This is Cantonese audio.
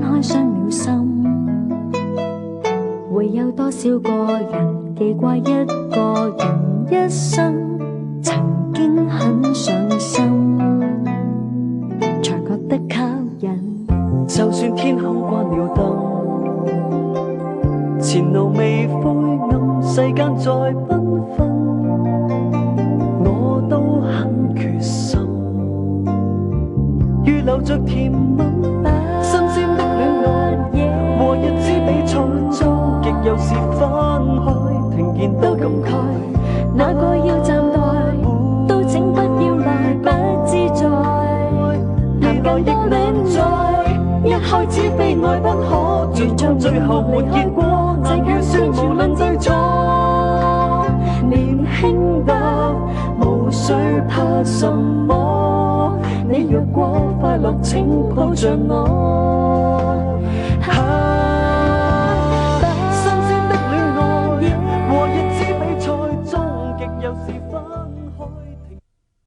開傷了心。會有多少個人記掛一個人一生，曾經很上心，才覺得吸引。就算天空關了燈，前路未灰暗，世間再繽紛，我都很決心，預留着甜蜜新鮮的戀愛，和日子比賽中極有時分開，聽見都感慨，那個要暫待，都請不要來不自在，未來亦難在，一開始非愛不可，盡將最後沒結果，難預算無論對錯，年輕得無需怕什麼，你若果快樂請抱着我。